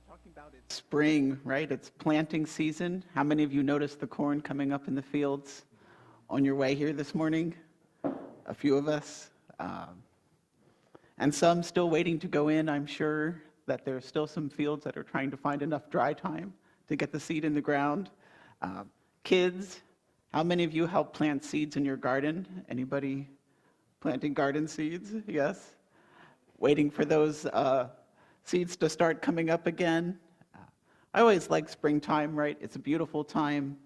Talking about it's spring, right? It's planting season. How many of you noticed the corn coming up in the fields on your way here this morning? A few of us. And some still waiting to go in. I'm sure that there are still some fields that are trying to find enough dry time to get the seed in the ground. Uh, Kids, how many of you help plant seeds in your garden? Anybody planting garden seeds? Yes? Waiting for those seeds to start coming up again. I always like springtime, right? It's a beautiful time.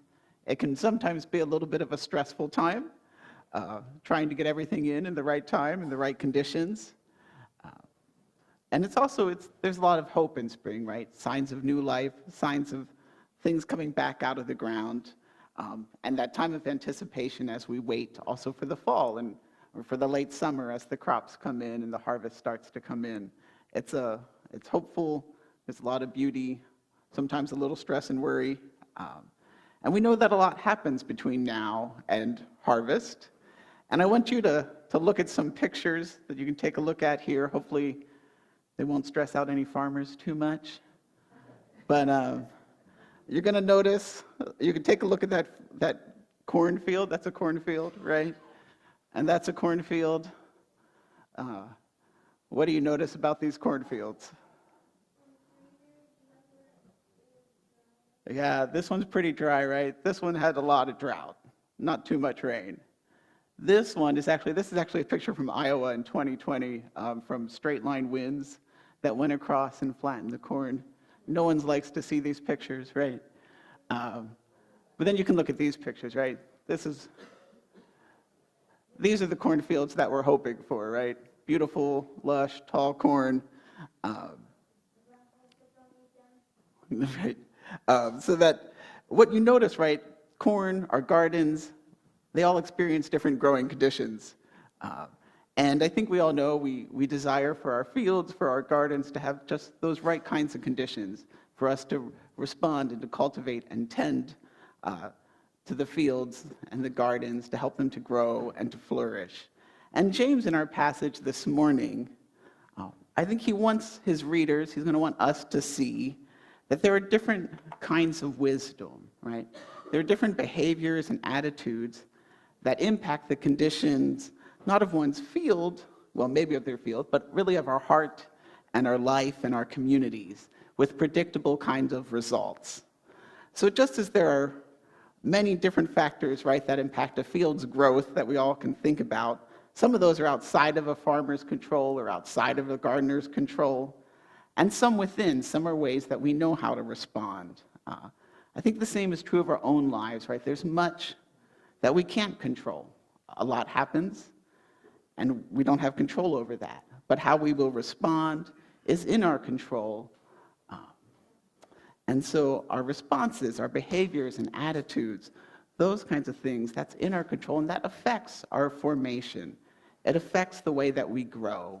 It can sometimes be a little bit of a stressful time, trying to get everything in the right time, in the right conditions. And there's a lot of hope in spring, right? Signs of new life, signs of things coming back out of the ground, and that time of anticipation as we wait also for the fall or for the late summer as the crops come in and the harvest starts to come in. It's hopeful. There's a lot of beauty, sometimes a little stress and worry. And we know that a lot happens between now and harvest. And I want you to look at some pictures that you can take a look at here. Hopefully they won't stress out any farmers too much. But you're going to notice, you can take a look at that cornfield. That's a cornfield, right? And that's a cornfield. What do you notice about these cornfields? Yeah, this one's pretty dry, right? This one had a lot of drought, not too much rain. This is actually a picture from Iowa in 2020 from straight line winds that went across and flattened the corn. No one likes to see these pictures, right? But then you can look at these pictures, right? These are the cornfields that we're hoping for, right? Beautiful, lush, tall corn. Right. So that what you notice, right? Corn, our gardens, they all experience different growing conditions. And I think we all know we desire for our fields, for our gardens to have just those right kinds of conditions for us to respond and to cultivate and tend to the fields and the gardens to help them to grow and to flourish. And James, in our passage this morning, I think he wants his readers, he's going to want us to see that there are different kinds of wisdom, right? There are different behaviors and attitudes that impact the conditions, not of one's field, well, maybe of their field, but really of our heart and our life and our communities with predictable kinds of results. So just as there are many different factors, right, that impact a field's growth that we all can think about, some of those are outside of a farmer's control or outside of a gardener's control, and some within. Some are ways that we know how to respond. I think the same is true of our own lives, right? There's much that we can't control. A lot happens, and we don't have control over that. But how we will respond is in our control. And so our responses, our behaviors and attitudes, those kinds of things, that's in our control, and that affects our formation. It affects the way that we grow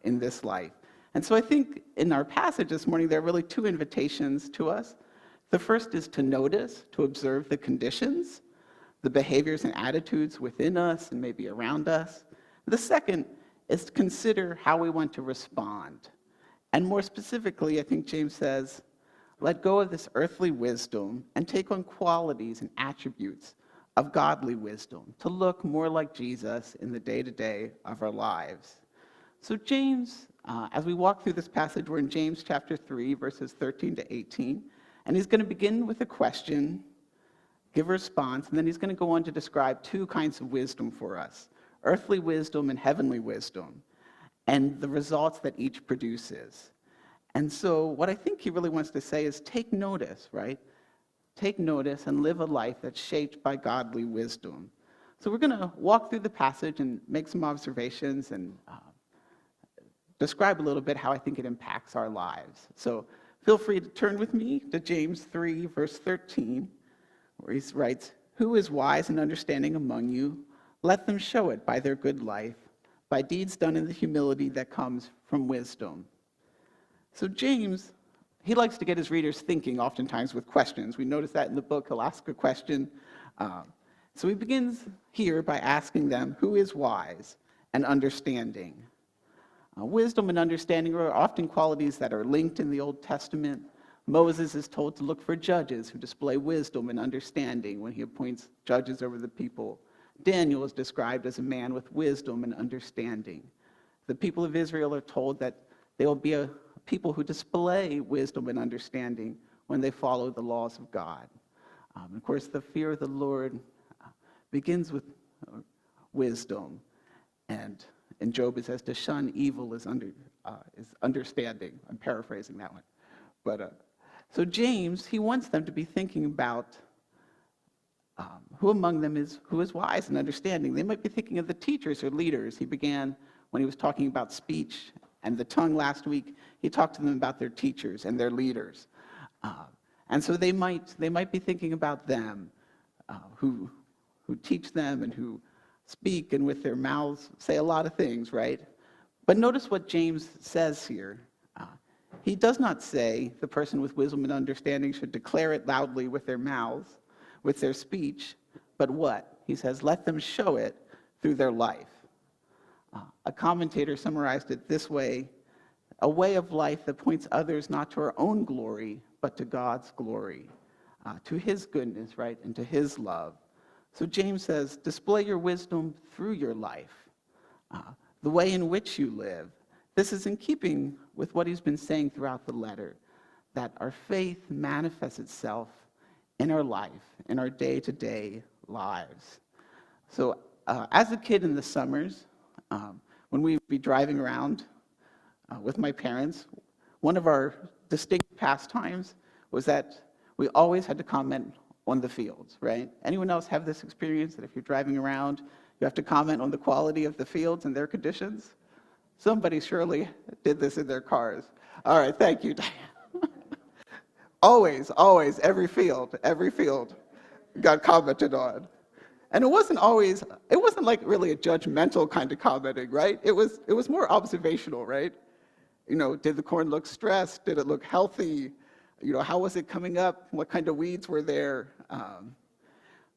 in this life. And so I think in our passage this morning, there are really two invitations to us. The first is to notice, to observe the conditions, the behaviors and attitudes within us and maybe around us. The second is to consider how we want to respond. And more specifically, I think James says, let go of this earthly wisdom and take on qualities and attributes of godly wisdom to look more like Jesus in the day-to-day of our lives. So James, as we walk through this passage, we're in James chapter 3, verses 13 to 18, and he's going to begin with a question, give a response, and then he's going to go on to describe two kinds of wisdom for us, earthly wisdom and heavenly wisdom, and the results that each produces. And so what I think he really wants to say is take notice, right? Take notice and live a life that's shaped by godly wisdom. So we're going to walk through the passage and make some observations and describe a little bit how I think it impacts our lives. So feel free to turn with me to James 3, verse 13, where he writes, "Who is wise and understanding among you? Let them show it by their good life, by deeds done in the humility that comes from wisdom." So James, he likes to get his readers thinking oftentimes with questions. We notice that in the book. He'll ask a question. So he begins here by asking them, who is wise and understanding? Wisdom and understanding are often qualities that are linked in the Old Testament. Moses is told to look for judges who display wisdom and understanding when he appoints judges over the people. Daniel is described as a man with wisdom and understanding. The people of Israel are told that they will be a people who display wisdom and understanding when they follow the laws of God. Of course, the fear of the Lord begins with wisdom. And in Job, it says to shun evil is understanding. I'm paraphrasing that one. But so James, he wants them to be thinking about who among them who is wise and understanding. They might be thinking of the teachers or leaders. He began when he was talking about speech and the tongue last week. He talked to them about their teachers and their leaders. And so they might be thinking about them, who teach them and who speak and with their mouths say a lot of things, right? But notice what James says here. He does not say the person with wisdom and understanding should declare it loudly with their mouths, with their speech, but what? He says, let them show it through their life. A commentator summarized it this way: a way of life that points others not to our own glory, but to God's glory, to his goodness, right, and to his love. So James says, display your wisdom through your life, the way in which you live. This is in keeping with what he's been saying throughout the letter, that our faith manifests itself in our life, in our day-to-day lives. So as a kid in the summers, when we'd be driving around with my parents, one of our distinct pastimes was that we always had to comment on the fields, right? Anyone else have this experience that if you're driving around, you have to comment on the quality of the fields and their conditions? Somebody surely did this in their cars. All right, thank you, Diane. Always, every field got commented on. And it wasn't like really a judgmental kind of commenting, right? It was more observational, right? You know, did the corn look stressed? Did it look healthy? You know, how was it coming up? What kind of weeds were there?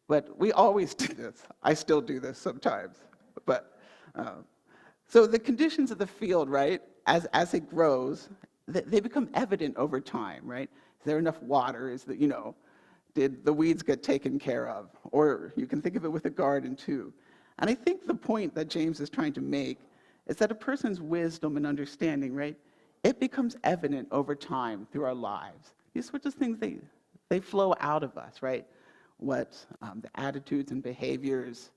But we always do this. I still do this sometimes. But so the conditions of the field, right, as it grows, they become evident over time, right? Is there enough water? Did the weeds get taken care of? Or you can think of it with a garden too. And I think the point that James is trying to make is that a person's wisdom and understanding, right, it becomes evident over time through our lives. These sorts of things, they flow out of us, right? What the attitudes and behaviors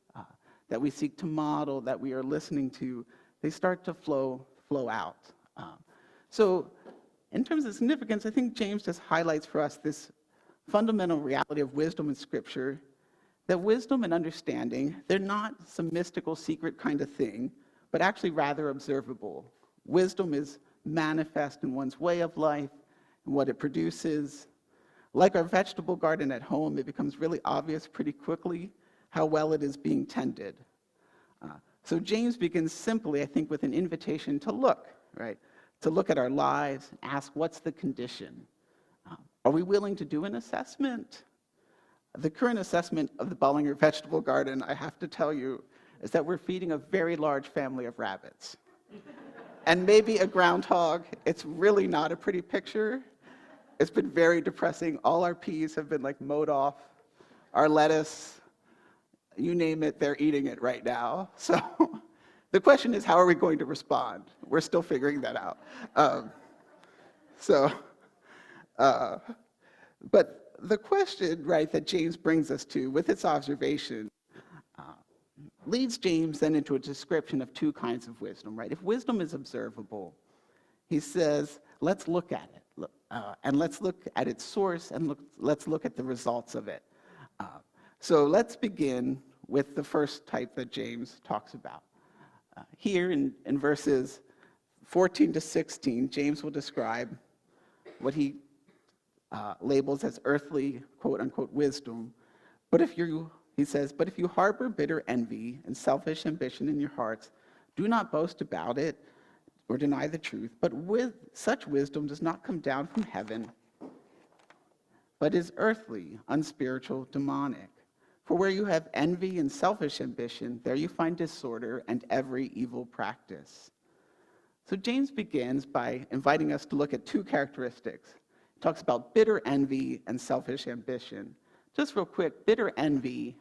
that we seek to model, that we are listening to, they start to flow out. So in terms of significance, I think James just highlights for us this fundamental reality of wisdom in Scripture, that wisdom and understanding, they're not some mystical secret kind of thing, but actually rather observable. Wisdom is manifest in one's way of life and what it produces. Like our vegetable garden at home, it becomes really obvious pretty quickly how well it is being tended. So James begins simply, I think, with an invitation to look, right? To look at our lives, ask what's the condition? Are we willing to do an assessment? The current assessment of the Bollinger vegetable garden, I have to tell you, is that we're feeding a very large family of rabbits. And maybe a groundhog. It's really not a pretty picture. It's been very depressing. All our peas have been mowed off. Our lettuce, you name it, they're eating it right now. So the question is, how are we going to respond? We're still figuring that out. But the question, right, that James brings us to with its observation leads James then into a description of two kinds of wisdom, right? If wisdom is observable, he says, let's look at it, and let's look at its source, and let's look at the results of it. So let's begin with the first type that James talks about. Here in verses 14 to 16, James will describe what he labels as earthly, quote-unquote, wisdom. He says, but if you harbor bitter envy and selfish ambition in your hearts, do not boast about it or deny the truth. But such wisdom does not come down from heaven, but is earthly, unspiritual, demonic. For where you have envy and selfish ambition, there you find disorder and every evil practice. So James begins by inviting us to look at two characteristics. He talks about bitter envy and selfish ambition. Just real quick, bitter envy.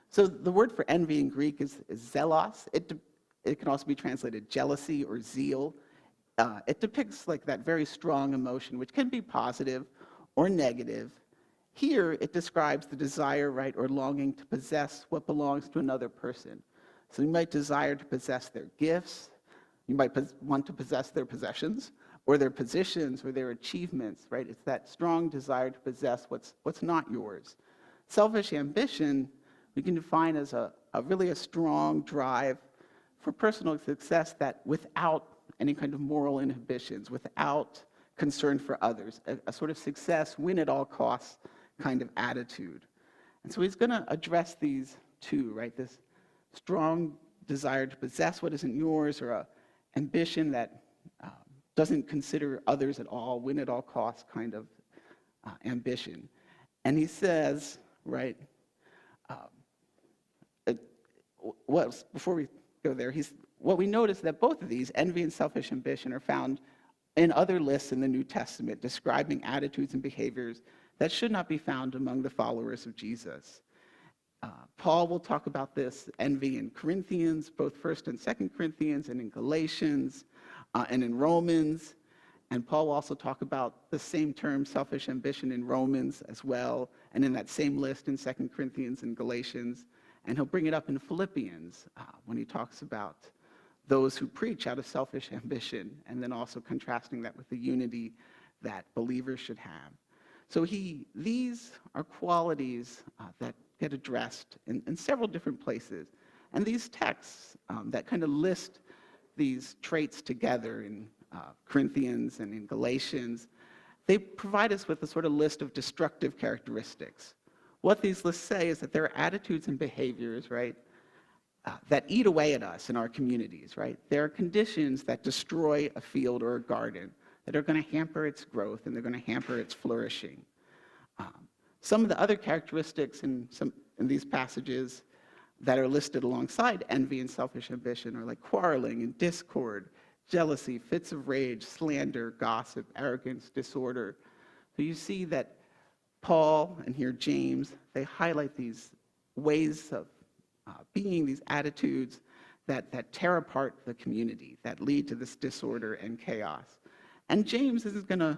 So the word for envy in Greek is zelos. It can also be translated jealousy or zeal. It depicts like that very strong emotion, which can be positive or negative. Here, it describes the desire, right, or longing to possess what belongs to another person. So you might desire to possess their gifts, you might want to possess their possessions, or their positions, or their achievements, right? It's that strong desire to possess what's not yours. Selfish ambition, we can define as a really a strong drive for personal success that without any kind of moral inhibitions, without concern for others, a sort of success, win at all costs kind of attitude. And so he's going to address these two, right? This strong desire to possess what isn't yours, or a ambition that doesn't consider others at all, win at all costs kind of ambition. And he says, right, before we go there, what we notice that both of these, envy and selfish ambition, are found in other lists in the New Testament describing attitudes and behaviors that should not be found among the followers of Jesus. Paul will talk about this envy in Corinthians, both 1st and 2nd Corinthians, and in Galatians, and in Romans. And Paul will also talk about the same term, selfish ambition, in Romans as well, and in that same list in 2nd Corinthians and Galatians. And he'll bring it up in Philippians when he talks about those who preach out of selfish ambition, and then also contrasting that with the unity that believers should have. So these are qualities that get addressed in several different places. And these texts that kind of list these traits together in Corinthians and in Galatians, they provide us with a sort of list of destructive characteristics. What these lists say is that there are attitudes and behaviors, right, that eat away at us in our communities, right? There are conditions that destroy a field or a garden, that are going to hamper its growth, and they're going to hamper its flourishing. Some of the other characteristics in these passages that are listed alongside envy and selfish ambition are like quarreling and discord, jealousy, fits of rage, slander, gossip, arrogance, disorder. So you see that Paul and here James, they highlight these ways of being, these attitudes that tear apart the community, that lead to this disorder and chaos. And James isn't going to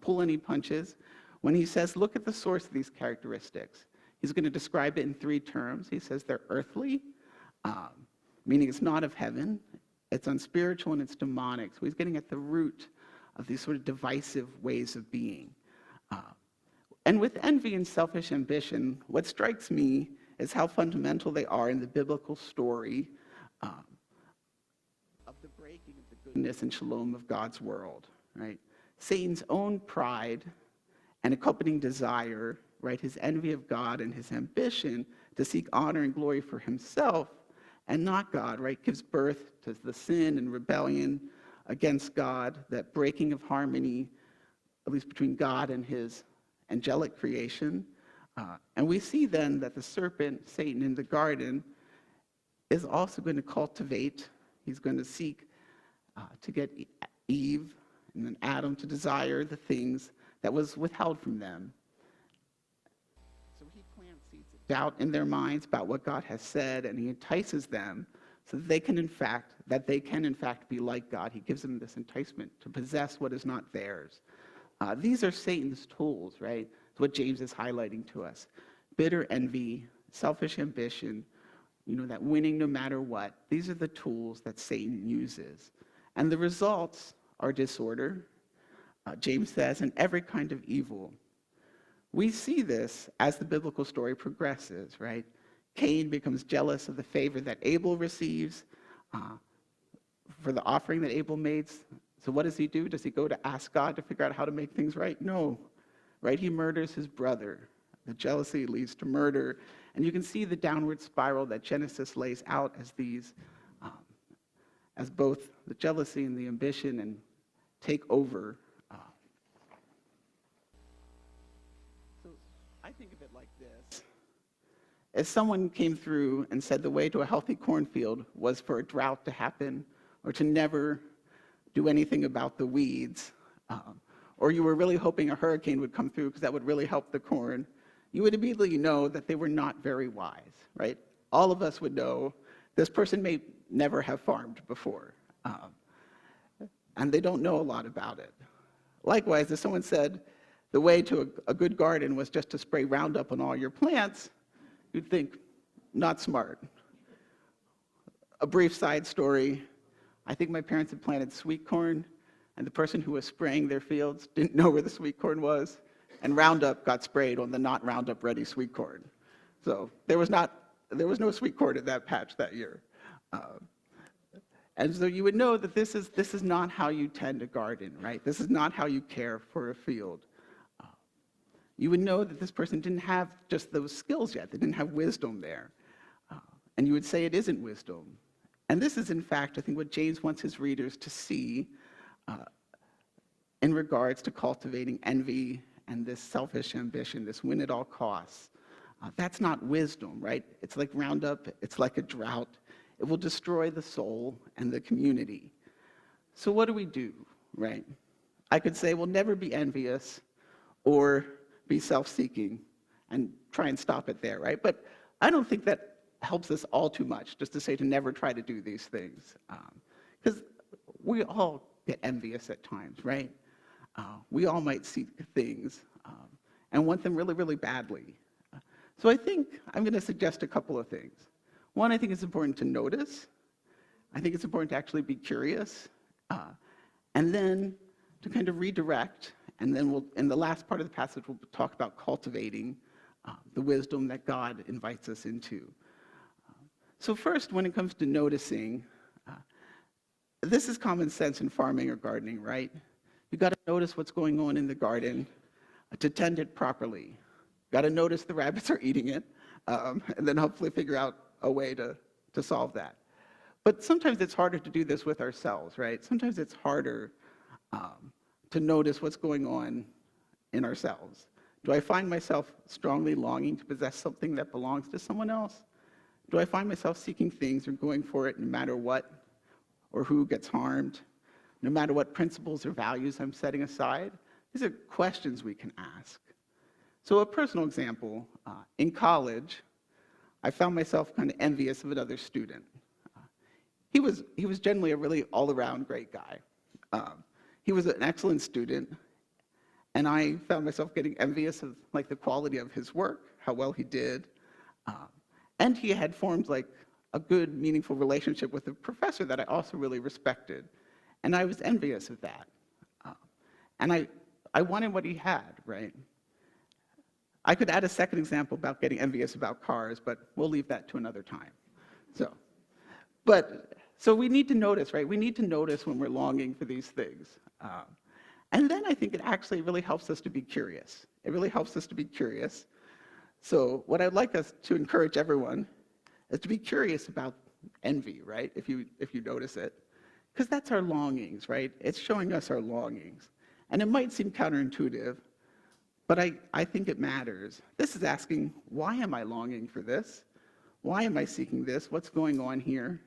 pull any punches when he says, look at the source of these characteristics. He's going to describe it in three terms. He says they're earthly, meaning it's not of heaven, it's unspiritual, and it's demonic. So he's getting at the root of these sort of divisive ways of being. And with envy and selfish ambition, what strikes me is how fundamental they are in the biblical story of the breaking of the goodness and shalom of God's world, right? Satan's own pride and accompanying desire, right, his envy of God and his ambition to seek honor and glory for himself and not God, right, gives birth to the sin and rebellion against God, that breaking of harmony, at least between God and his angelic creation. And we see then that the serpent, Satan, in the garden is also going to cultivate, he's going to seek to get Eve and then Adam to desire the things that was withheld from them. So he plants seeds of doubt in their minds about what God has said, and he entices them so that they can in fact be like God. He gives them this enticement to possess what is not theirs. These are Satan's tools, right? It's what James is highlighting to us. Bitter envy, selfish ambition, that winning no matter what. These are the tools that Satan uses. And the results are disorder, James says, and every kind of evil. We see this as the biblical story progresses, right? Cain becomes jealous of the favor that Abel receives for the offering that Abel made. So what does he do? Does he go to ask God to figure out how to make things right? No, right? He murders his brother. The jealousy leads to murder. And you can see the downward spiral that Genesis lays out as these, as both the jealousy and the ambition and take over. So I think of it like this. If someone came through and said the way to a healthy cornfield was for a drought to happen or to never do anything about the weeds, or you were really hoping a hurricane would come through because that would really help the corn, you would immediately know that they were not very wise, right? All of us would know this person may never have farmed before, and they don't know a lot about it. Likewise, if someone said the way to a good garden was just to spray Roundup on all your plants, you'd think, not smart. A brief side story, I think my parents had planted sweet corn, and the person who was spraying their fields didn't know where the sweet corn was, and Roundup got sprayed on the not Roundup ready sweet corn. So there was no sweet corn in that patch that year. And so you would know that this is not how you tend a garden, right? This is not how you care for a field. You would know that this person didn't have just those skills yet. They didn't have wisdom there. And you would say it isn't wisdom. And this is, in fact, I think what James wants his readers to see in regards to cultivating envy and this selfish ambition, this win at all costs. That's not wisdom, right? It's like Roundup, it's like a drought. It will destroy the soul and the community. So what do we do, right? I could say, well, never be envious or be self-seeking and try and stop it there, right? But I don't think that helps us all too much, just to say to never try to do these things. Because we all get envious at times, right? We all might seek things and want them really, really badly. So I think I'm going to suggest a couple of things. One, I think it's important to notice. I think it's important to actually be curious. And then to kind of redirect. And then in the last part of the passage, we'll talk about cultivating the wisdom that God invites us into. So first, when it comes to noticing, this is common sense in farming or gardening, right? You've got to notice what's going on in the garden to tend it properly. Got to notice the rabbits are eating it, and then hopefully figure out a way to solve that. But sometimes it's harder to do this with ourselves, right? Sometimes it's harder to notice what's going on in ourselves. Do I find myself strongly longing to possess something that belongs to someone else? Do I find myself seeking things or going for it no matter what or who gets harmed, no matter what principles or values I'm setting aside? These are questions we can ask. So a personal example, in college, I found myself kind of envious of another student. He was generally a really all-around great guy. He was an excellent student, and I found myself getting envious of like the quality of his work, how well he did, and he had formed like a good, meaningful relationship with a professor that I also really respected, and I was envious of that. And I wanted what he had, right? I could add a second example about getting envious about cars, but we'll leave that to another time. So we need to notice, right? We need to notice when we're longing for these things. And then I think it actually really helps us to be curious. It really helps us to be curious. So what I'd like us to encourage everyone is to be curious about envy, right? If you notice it. Because that's our longings, right? It's showing us our longings. And it might seem counterintuitive, but I think it matters. This is asking, why am I longing for this? Why am I seeking this? What's going on here?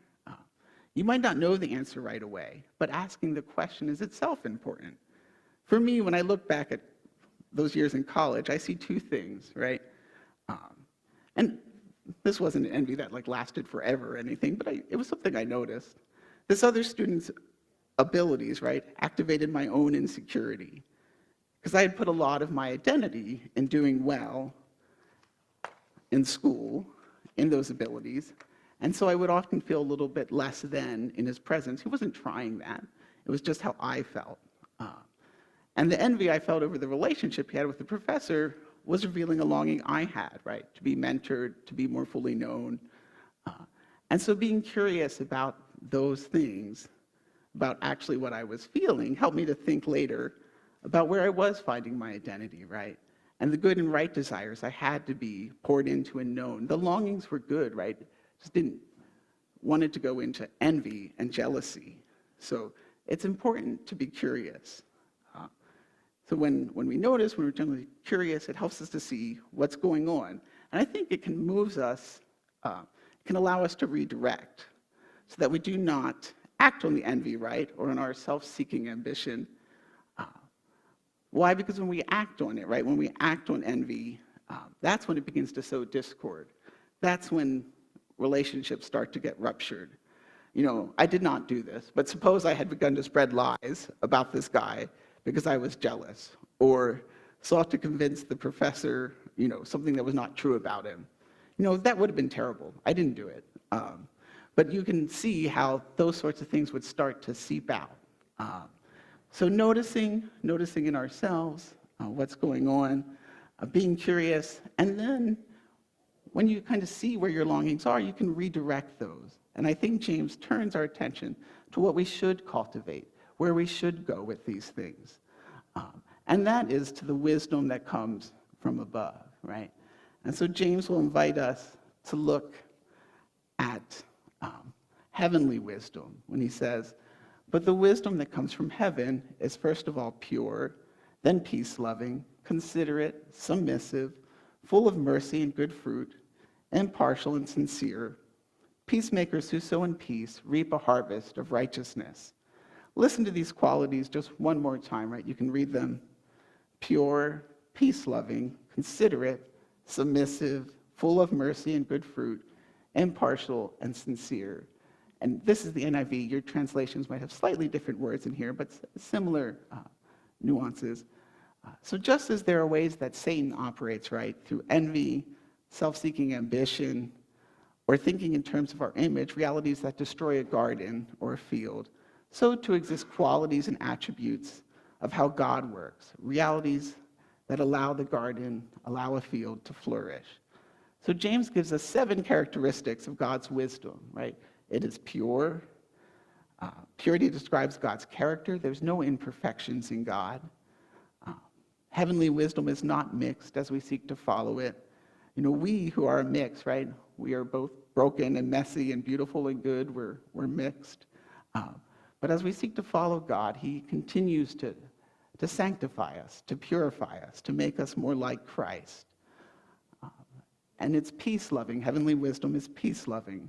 You might not know the answer right away, but asking the question is itself important. For me, when I look back at those years in college, I see two things, right? And this wasn't an envy that like lasted forever or anything, but it was something I noticed. This other student's abilities, right, activated my own insecurity. Because I had put a lot of my identity in doing well in school, in those abilities, and so I would often feel a little bit less than in his presence. He wasn't trying that. It was just how I felt. And the envy I felt over the relationship he had with the professor was revealing a longing I had, right, to be mentored, to be more fully known. And so being curious about those things, about actually what I was feeling, helped me to think later about where I was finding my identity, right? And the good and right desires I had to be poured into and known. The longings were good, right? Just didn't want it to go into envy and jealousy. So it's important to be curious. So when we notice, when we're generally curious, it helps us to see what's going on. And I think it can move us, it can allow us to redirect so that we do not act on the envy, right? Or on our self-seeking ambition. Why? Because when we act on it, right? When we act on envy, that's when it begins to sow discord. That's when relationships start to get ruptured. I did not do this, but suppose I had begun to spread lies about this guy because I was jealous, or sought to convince the professor, something that was not true about him. That would have been terrible. I didn't do it. But you can see how those sorts of things would start to seep out. So noticing in ourselves what's going on, being curious, and then when you kind of see where your longings are, you can redirect those. And I think James turns our attention to what we should cultivate, where we should go with these things. And that is to the wisdom that comes from above, right? And so James will invite us to look at heavenly wisdom when he says, but the wisdom that comes from heaven is first of all pure, then peace-loving, considerate, submissive, full of mercy and good fruit, impartial and sincere. Peacemakers who sow in peace reap a harvest of righteousness. Listen to these qualities just one more time, right? You can read them. Pure, peace-loving, considerate, submissive, full of mercy and good fruit, impartial and sincere. And this is the NIV. Your translations might have slightly different words in here, but similar nuances. So just as there are ways that Satan operates, right, through envy, self-seeking ambition, or thinking in terms of our image, realities that destroy a garden or a field, so to exist qualities and attributes of how God works, realities that allow the garden, allow a field to flourish. So James gives us 7 characteristics of God's wisdom, right? It is pure. Purity describes God's character. There's no imperfections in God. Heavenly wisdom is not mixed as we seek to follow it. We who are a mix, right? We are both broken and messy and beautiful and good. We're mixed. But as we seek to follow God, he continues to sanctify us, to purify us, to make us more like Christ. And it's peace-loving. Heavenly wisdom is peace-loving.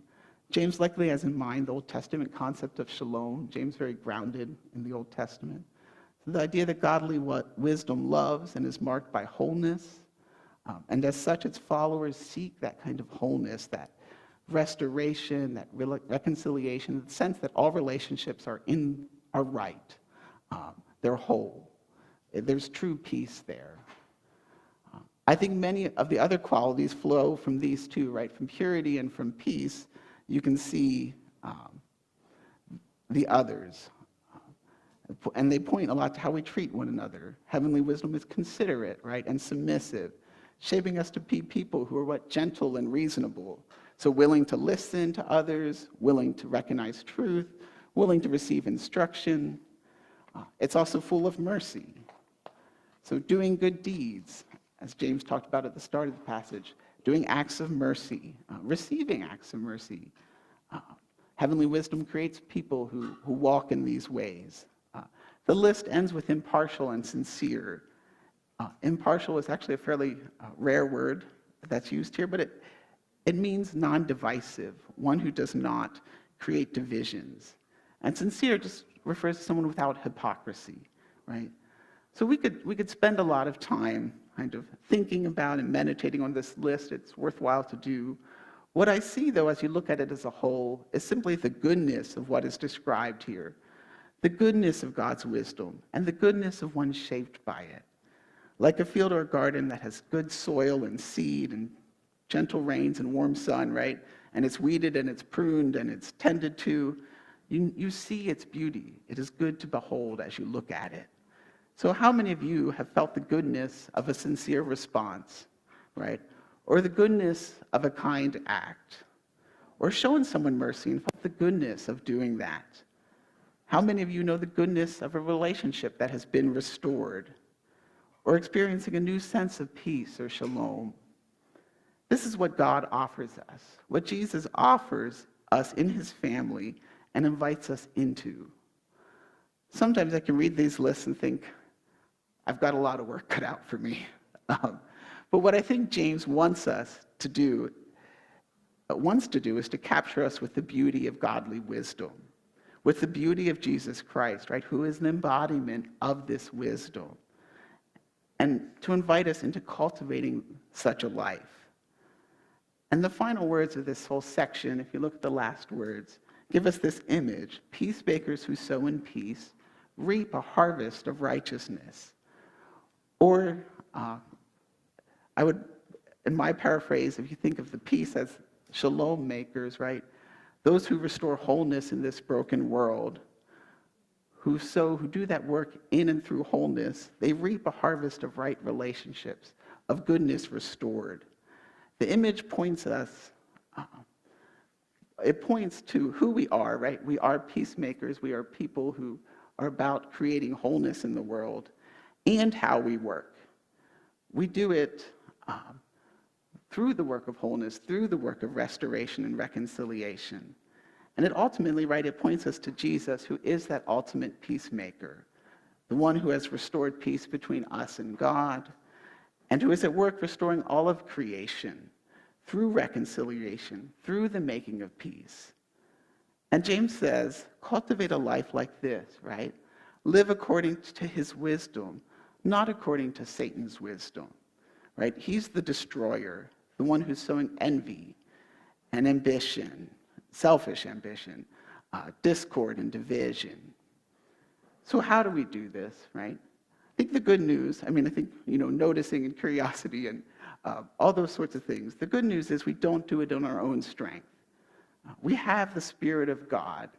James likely has in mind the Old Testament concept of shalom. James very grounded in the Old Testament. So the idea that godly wisdom loves and is marked by wholeness. And as such, its followers seek that kind of wholeness, that restoration, that reconciliation, the sense that all relationships are right. They're whole. There's true peace there. I think many of the other qualities flow from these two, right? From purity and from peace, you can see the others. And they point a lot to how we treat one another. Heavenly wisdom is considerate, right, and submissive, shaping us to be people who are gentle and reasonable. So willing to listen to others, willing to recognize truth, willing to receive instruction. It's also full of mercy. So doing good deeds, as James talked about at the start of the passage, doing acts of mercy, receiving acts of mercy. Heavenly wisdom creates people who walk in these ways. The list ends with impartial and sincere. Impartial is actually a fairly rare word that's used here, but it means non-divisive, one who does not create divisions. And sincere just refers to someone without hypocrisy, right? So we could spend a lot of time kind of thinking about and meditating on this list. It's worthwhile to do. What I see, though, as you look at it as a whole, is simply the goodness of what is described here, the goodness of God's wisdom, and the goodness of one shaped by it. Like a field or a garden that has good soil and seed and gentle rains and warm sun, right? And it's weeded and it's pruned and it's tended to. You see its beauty. It is good to behold as you look at it. So how many of you have felt the goodness of a sincere response, right? Or the goodness of a kind act? Or shown someone mercy and felt the goodness of doing that? How many of you know the goodness of a relationship that has been restored? Or experiencing a new sense of peace or shalom? This is what God offers us, what Jesus offers us in his family and invites us into. Sometimes I can read these lists and think, I've got a lot of work cut out for me. But what I think James wants to do is to capture us with the beauty of godly wisdom, with the beauty of Jesus Christ, right, who is an embodiment of this wisdom, and to invite us into cultivating such a life. And the final words of this whole section, if you look at the last words, give us this image: peacemakers who sow in peace reap a harvest of righteousness. Or I would, in my paraphrase, if you think of the peace as shalom makers, right? Those who restore wholeness in this broken world, who do that work in and through wholeness, they reap a harvest of right relationships, of goodness restored. The image points us, it points to who we are, right? We are peacemakers. We are people who are about creating wholeness in the world, and how we work. We do it through the work of wholeness, through the work of restoration and reconciliation. And it ultimately, right, it points us to Jesus, who is that ultimate peacemaker, the one who has restored peace between us and God, and who is at work restoring all of creation through reconciliation, through the making of peace. And James says, cultivate a life like this, right? Live according to his wisdom, not according to Satan's wisdom, right? He's the destroyer, the one who's sowing envy and ambition, selfish ambition, discord and division. So how do we do this, right? I think the good news, I think, noticing and curiosity and all those sorts of things. The good news is we don't do it in our own strength. We have the Spirit of God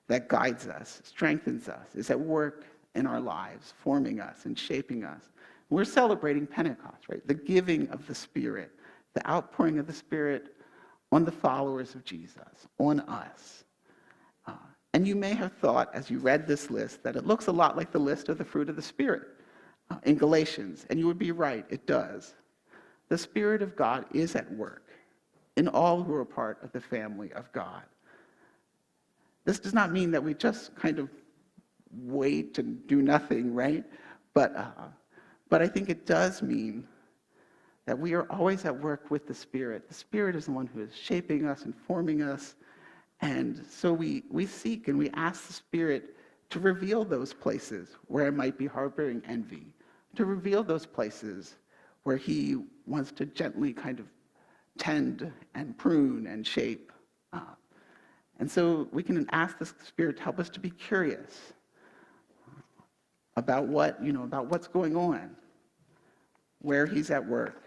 that guides us, strengthens us, is at work in our lives, forming us and shaping us. We're celebrating Pentecost, right? The giving of the Spirit, the outpouring of the Spirit on the followers of Jesus, on us. And you may have thought, as you read this list, that it looks a lot like the list of the fruit of the Spirit in Galatians, and you would be right, it does. The Spirit of God is at work in all who are part of the family of God. This does not mean that we just kind of wait and do nothing, right? But I think it does mean that we are always at work with the Spirit. The Spirit is the one who is shaping us and forming us. And so we seek and we ask the Spirit to reveal those places where it might be harboring envy, to reveal those places where he wants to gently kind of tend and prune and shape. And so we can ask the Spirit to help us to be curious about about what's going on, where he's at work.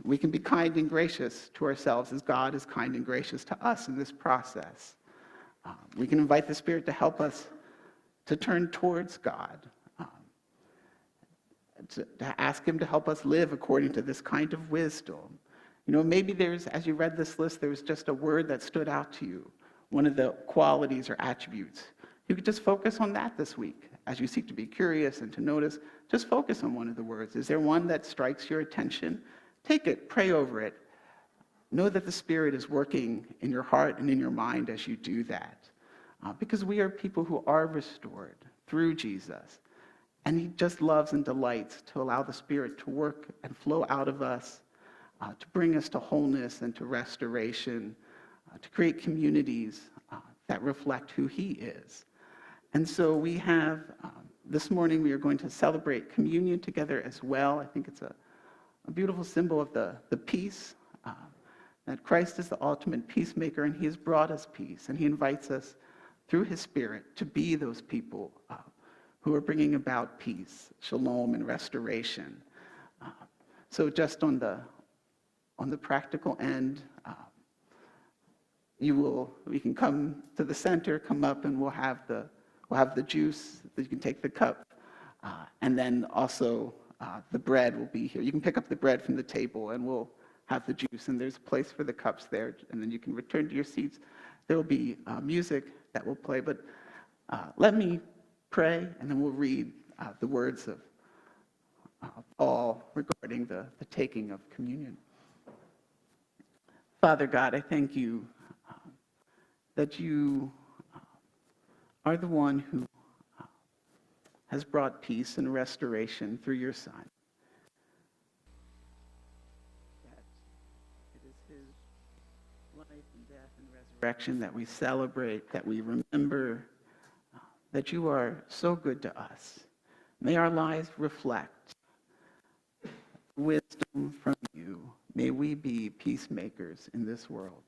We can be kind and gracious to ourselves as God is kind and gracious to us in this process. We can invite the Spirit to help us to turn towards God, to ask him to help us live according to this kind of wisdom. Maybe as you read this list, there was just a word that stood out to you, one of the qualities or attributes. You could just focus on that this week. As you seek to be curious and to notice, just focus on one of the words. Is there one that strikes your attention? Take it, pray over it. Know that the Spirit is working in your heart and in your mind as you do that. Because we are people who are restored through Jesus. And he just loves and delights to allow the Spirit to work and flow out of us, to bring us to wholeness and to restoration, to create communities that reflect who he is. And so we have, this morning we are going to celebrate communion together as well. I think it's a beautiful symbol of the peace, that Christ is the ultimate peacemaker, and he has brought us peace, and he invites us through his Spirit to be those people who are bringing about peace, shalom, and restoration. So just on the practical end, we can come to the center, come up, and we'll have the juice. You can take the cup, and then also the bread will be here. You can pick up the bread from the table, and we'll have the juice, and there's a place for the cups there, and then you can return to your seats. There will be music that will play, but let me pray, and then we'll read the words of Paul regarding the taking of communion. Father God, I thank you that you are the one who has brought peace and restoration through your Son. That it is his life and death and resurrection, that we celebrate, that we remember that you are so good to us. May our lives reflect wisdom from you. May we be peacemakers in this world.